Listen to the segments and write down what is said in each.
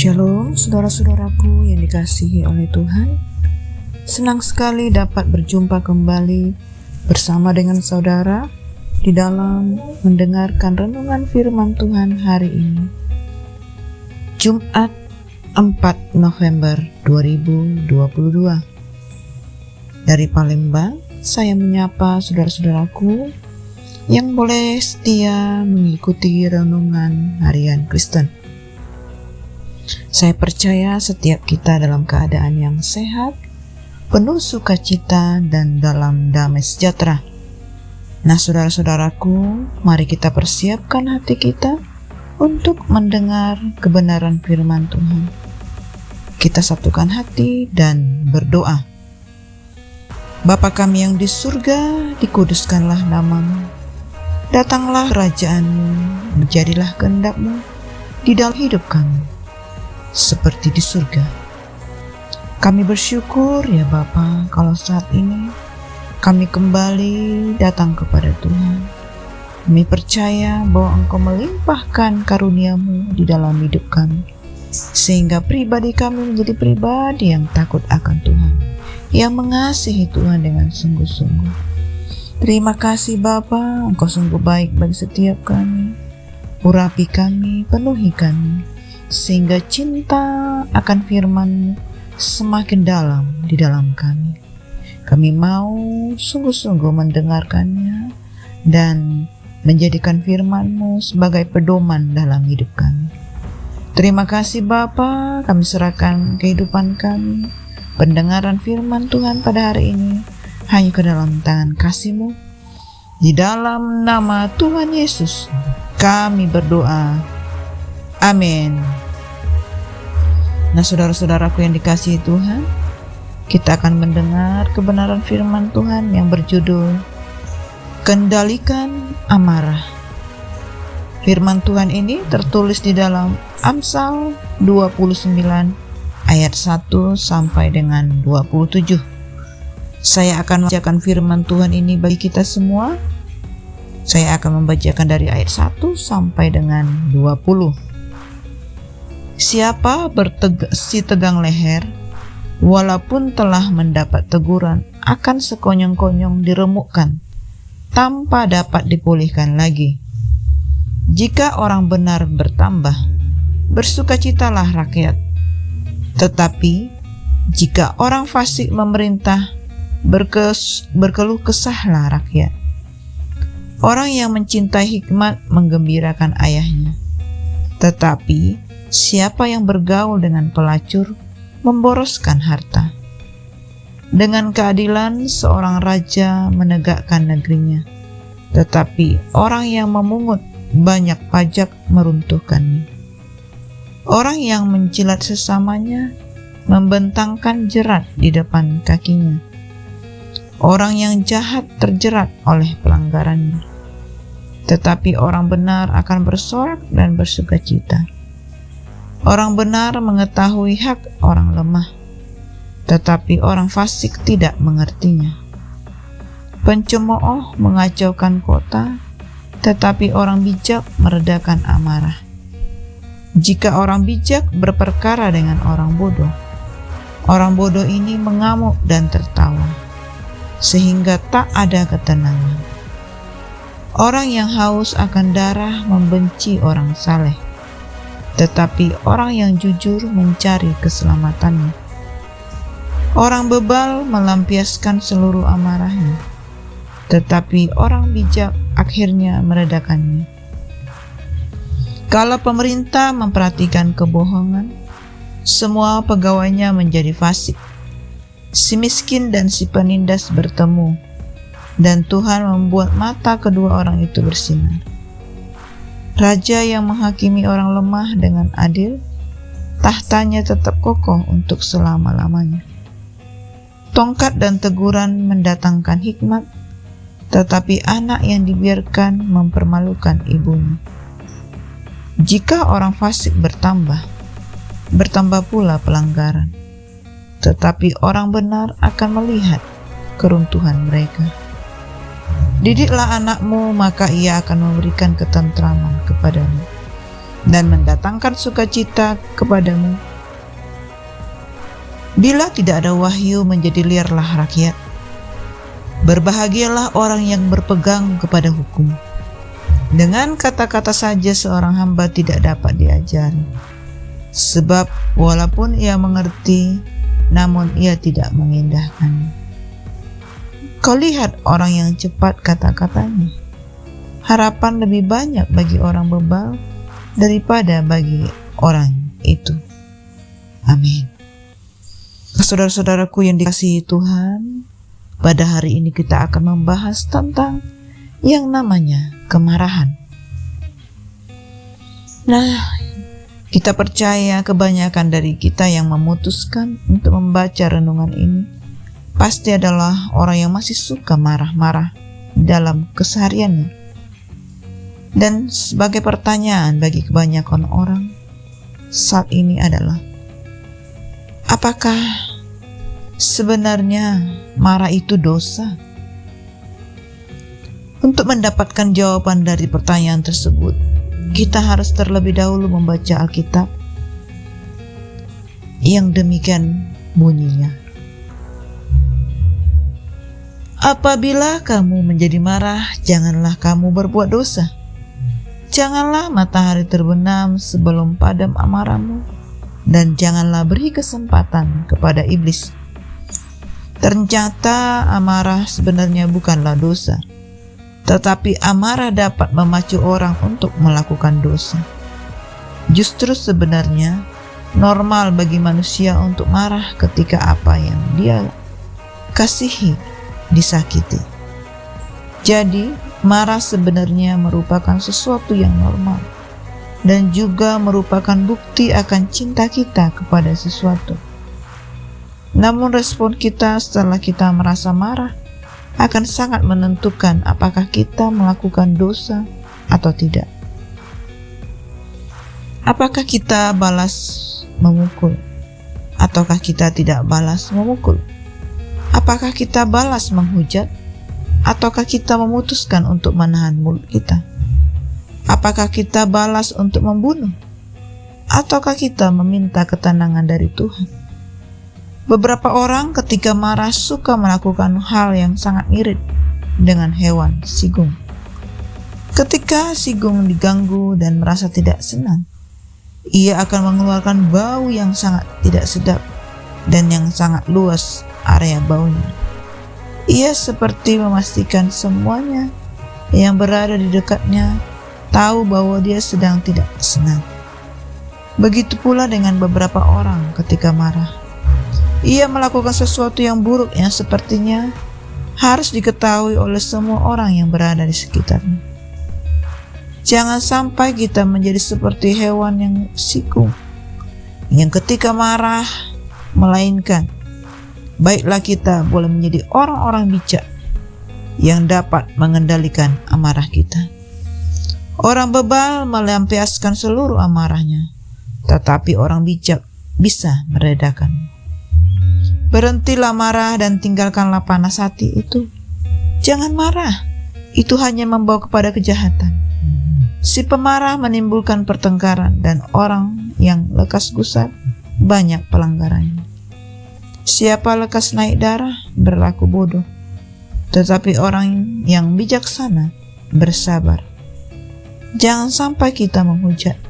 Shalom saudara-saudaraku yang dikasihi oleh Tuhan. Senang sekali dapat berjumpa kembali bersama dengan saudara di dalam mendengarkan renungan firman Tuhan hari ini. Jumat 4 November 2022. Dari Palembang, saya menyapa saudara-saudaraku yang boleh setia mengikuti renungan harian Kristen. Saya percaya setiap kita dalam keadaan yang sehat, penuh sukacita, dan dalam damai sejahtera. Nah, saudara-saudaraku, mari kita persiapkan hati kita untuk mendengar kebenaran firman Tuhan. Kita satukan hati dan berdoa. Bapa kami yang di surga, dikuduskanlah nama-Mu. Datanglah kerajaan-Mu, menjadilah kehendak-Mu di dalam hidup kami, seperti di surga. Kami bersyukur ya Bapa, kalau saat ini kami kembali datang kepada Tuhan. Kami percaya bahwa Engkau melimpahkan karunia-Mu di dalam hidup kami, sehingga pribadi kami menjadi pribadi yang takut akan Tuhan, yang mengasihi Tuhan dengan sungguh-sungguh. Terima kasih Bapa, Engkau sungguh baik bagi setiap kami. Urapi kami, penuhi kami, sehingga cinta akan firman-Mu semakin dalam di dalam kami. Kami mau sungguh-sungguh mendengarkannya dan menjadikan firman-Mu sebagai pedoman dalam hidup kami. Terima kasih Bapa, kami serahkan kehidupan kami, pendengaran firman Tuhan pada hari ini hanya ke dalam tangan kasih-Mu. Di dalam nama Tuhan Yesus kami berdoa. Amin. Nah, saudara-saudaraku yang dikasihi Tuhan, kita akan mendengar kebenaran firman Tuhan yang berjudul Kendalikan Amarah. Firman Tuhan ini tertulis di dalam Amsal 29 ayat 1 sampai dengan 27. Saya akan membacakan firman Tuhan ini bagi kita semua. Saya akan membacakan dari ayat 1 sampai dengan 20. Siapa si tegang leher, walaupun telah mendapat teguran, akan sekonyong-konyong diremukkan, tanpa dapat dipulihkan lagi. Jika orang benar bertambah, bersukacitalah rakyat. Tetapi, jika orang fasik memerintah, berkeluh kesahlah rakyat. Orang yang mencintai hikmat menggembirakan ayahnya. Tetapi, siapa yang bergaul dengan pelacur memboroskan harta. Dengan keadilan seorang raja menegakkan negerinya, tetapi orang yang memungut banyak pajak meruntuhkannya. Orang yang mencilat sesamanya membentangkan jerat di depan kakinya. Orang yang jahat terjerat oleh pelanggarannya, tetapi orang benar akan bersorak dan bersukacita. Orang benar mengetahui hak orang lemah, tetapi orang fasik tidak mengertinya. Pencemooh mengacaukan kota, tetapi orang bijak meredakan amarah. Jika orang bijak berperkara dengan orang bodoh ini mengamuk dan tertawa, sehingga tak ada ketenangan. Orang yang haus akan darah membenci orang saleh, tetapi orang yang jujur mencari keselamatannya. Orang bebal melampiaskan seluruh amarahnya, tetapi orang bijak akhirnya meredakannya. Kalau pemerintah memperhatikan kebohongan, semua pegawainya menjadi fasik. Si miskin dan si penindas bertemu, dan Tuhan membuat mata kedua orang itu bersinar. Raja yang menghakimi orang lemah dengan adil, tahtanya tetap kokoh untuk selama-lamanya. Tongkat dan teguran mendatangkan hikmat, tetapi anak yang dibiarkan mempermalukan ibunya. Jika orang fasik bertambah pula pelanggaran, tetapi orang benar akan melihat keruntuhan mereka. Didiklah anakmu, maka ia akan memberikan ketentraman kepadamu. dan mendatangkan sukacita kepadamu. Bila tidak ada wahyu, menjadi liarlah rakyat. Berbahagialah orang yang berpegang kepada hukum. Dengan kata-kata saja seorang hamba tidak dapat diajari, sebab walaupun ia mengerti, namun ia tidak mengindahkan. Kau lihat orang yang cepat kata-katanya. Harapan lebih banyak bagi orang bebal daripada bagi orang itu. Amin. Saudara-saudaraku yang dikasihi Tuhan, pada hari ini kita akan membahas tentang yang namanya kemarahan. Nah, kita percaya kebanyakan dari kita yang memutuskan untuk membaca renungan ini pasti adalah orang yang masih suka marah-marah dalam kesehariannya. Dan sebagai pertanyaan bagi kebanyakan orang saat ini adalah, apakah sebenarnya marah itu dosa? Untuk mendapatkan jawaban dari pertanyaan tersebut, kita harus terlebih dahulu membaca Alkitab yang demikian bunyinya. Apabila kamu menjadi marah, janganlah kamu berbuat dosa. Janganlah matahari terbenam sebelum padam amarahmu, dan janganlah beri kesempatan kepada iblis. Ternyata amarah sebenarnya bukanlah dosa, tetapi amarah dapat memacu orang untuk melakukan dosa. Justru sebenarnya normal bagi manusia untuk marah ketika apa yang dia kasihi disakiti. Jadi, marah sebenarnya merupakan sesuatu yang normal dan juga merupakan bukti akan cinta kita kepada sesuatu. Namun respon kita setelah kita merasa marah akan sangat menentukan apakah kita melakukan dosa atau tidak. Apakah kita balas memukul, ataukah kita tidak balas memukul? Apakah kita balas menghujat, ataukah kita memutuskan untuk menahan mulut kita? Apakah kita balas untuk membunuh, ataukah kita meminta ketenangan dari Tuhan? Beberapa orang ketika marah suka melakukan hal yang sangat mirip dengan hewan sigung. Ketika sigung diganggu dan merasa tidak senang, ia akan mengeluarkan bau yang sangat tidak sedap dan yang sangat luas area baunya. Ia seperti memastikan semuanya yang berada di dekatnya tahu bahwa dia sedang tidak senang. Begitu pula dengan beberapa orang ketika marah. Ia melakukan sesuatu yang buruk yang sepertinya harus diketahui oleh semua orang yang berada di sekitarnya. Jangan sampai kita menjadi seperti hewan yang sigung, yang ketika marah, melainkan baiklah kita boleh menjadi orang-orang bijak yang dapat mengendalikan amarah kita. Orang bebal melampiaskan seluruh amarahnya, tetapi orang bijak bisa meredakan. Berhentilah marah dan tinggalkanlah panas hati itu. Jangan marah, itu hanya membawa kepada kejahatan. Si pemarah menimbulkan pertengkaran dan orang yang lekas gusar banyak pelanggarannya. Siapa lekas naik darah berlaku bodoh, tetapi orang yang bijaksana bersabar. Jangan sampai kita menghujat,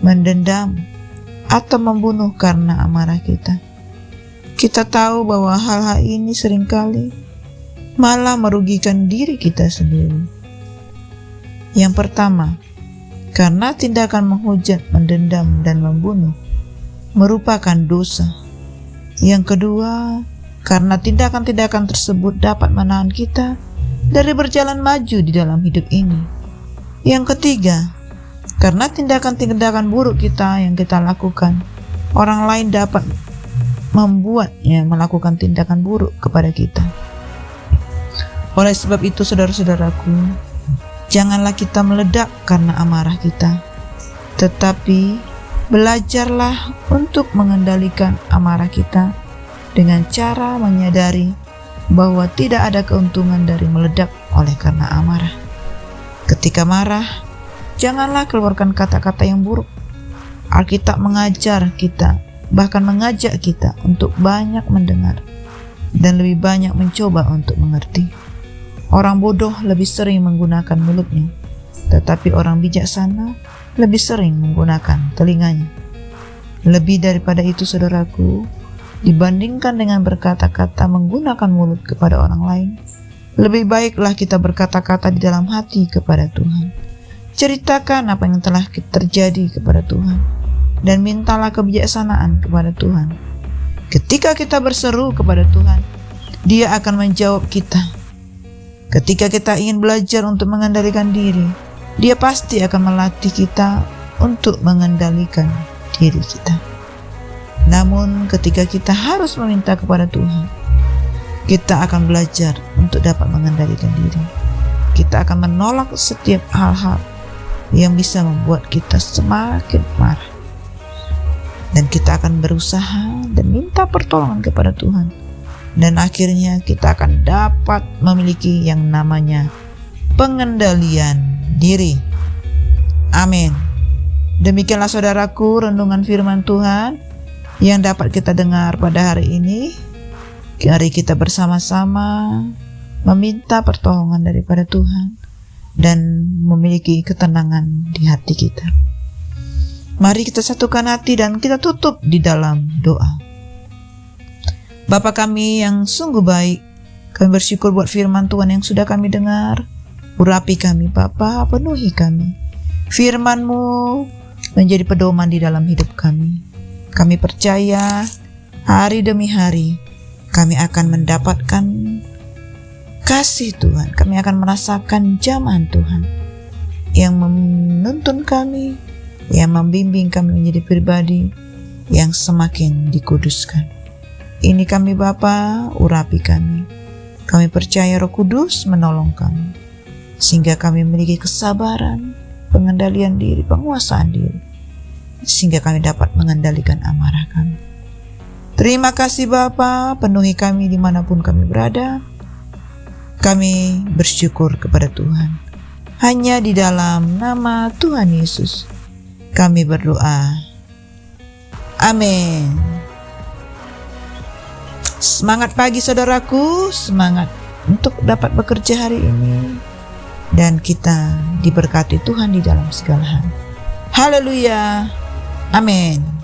mendendam, atau membunuh karena amarah kita. Kita tahu bahwa hal-hal ini seringkali malah merugikan diri kita sendiri. Yang pertama, karena tindakan menghujat, mendendam, dan membunuh merupakan dosa. Yang kedua, karena tindakan-tindakan tersebut dapat menahan kita dari berjalan maju di dalam hidup ini. Yang ketiga, karena tindakan-tindakan buruk kita yang kita lakukan, orang lain dapat membuatnya melakukan tindakan buruk kepada kita. Oleh sebab itu, saudara-saudaraku, janganlah kita meledak karena amarah kita, tetapi belajarlah untuk mengendalikan amarah kita dengan cara menyadari bahwa tidak ada keuntungan dari meledak oleh karena amarah. Ketika marah, janganlah keluarkan kata-kata yang buruk, Alkitab mengajar kita, bahkan mengajak kita untuk banyak mendengar dan lebih banyak mencoba untuk mengerti. Orang bodoh lebih sering menggunakan mulutnya, tetapi orang bijaksana lebih sering menggunakan telinganya. Lebih daripada itu, saudaraku, dibandingkan dengan berkata-kata menggunakan mulut kepada orang lain, lebih baiklah kita berkata-kata di dalam hati kepada Tuhan. Ceritakan apa yang telah terjadi kepada Tuhan, dan mintalah kebijaksanaan kepada Tuhan. Ketika kita berseru kepada Tuhan, Dia akan menjawab kita. Ketika kita ingin belajar untuk mengendalikan diri, Dia pasti akan melatih kita untuk mengendalikan diri kita. Namun ketika kita harus meminta kepada Tuhan, kita akan belajar untuk dapat mengendalikan diri. Kita akan menolak setiap hal-hal yang bisa membuat kita semakin marah. Dan kita akan berusaha dan minta pertolongan kepada Tuhan. Dan akhirnya kita akan dapat memiliki yang namanya pengendalian diri. Amin. Demikianlah saudaraku renungan firman Tuhan yang dapat kita dengar pada hari ini. Mari kita bersama-sama meminta pertolongan daripada Tuhan dan memiliki ketenangan di hati kita. Mari kita satukan hati dan kita tutup di dalam doa. Bapa kami yang sungguh baik, kami bersyukur buat firman Tuhan yang sudah kami dengar. Urapi kami Bapa, penuhi kami. Firman-Mu menjadi pedoman di dalam hidup kami. Kami percaya hari demi hari kami akan mendapatkan kasih Tuhan. Kami akan merasakan jamahan Tuhan yang menuntun kami, yang membimbing kami menjadi pribadi yang semakin dikuduskan. Ini kami Bapa, urapi kami. Kami percaya Roh Kudus menolong kami, sehingga kami memiliki kesabaran, pengendalian diri, penguasaan diri, sehingga kami dapat mengendalikan amarah kami. Terima kasih Bapa, penuhi kami dimanapun kami berada. Kami bersyukur kepada Tuhan. Hanya di dalam nama Tuhan Yesus kami berdoa. Amin. Semangat pagi saudaraku, semangat untuk dapat bekerja hari ini. Dan kita diberkati Tuhan di dalam segala hal. Haleluya. Amin.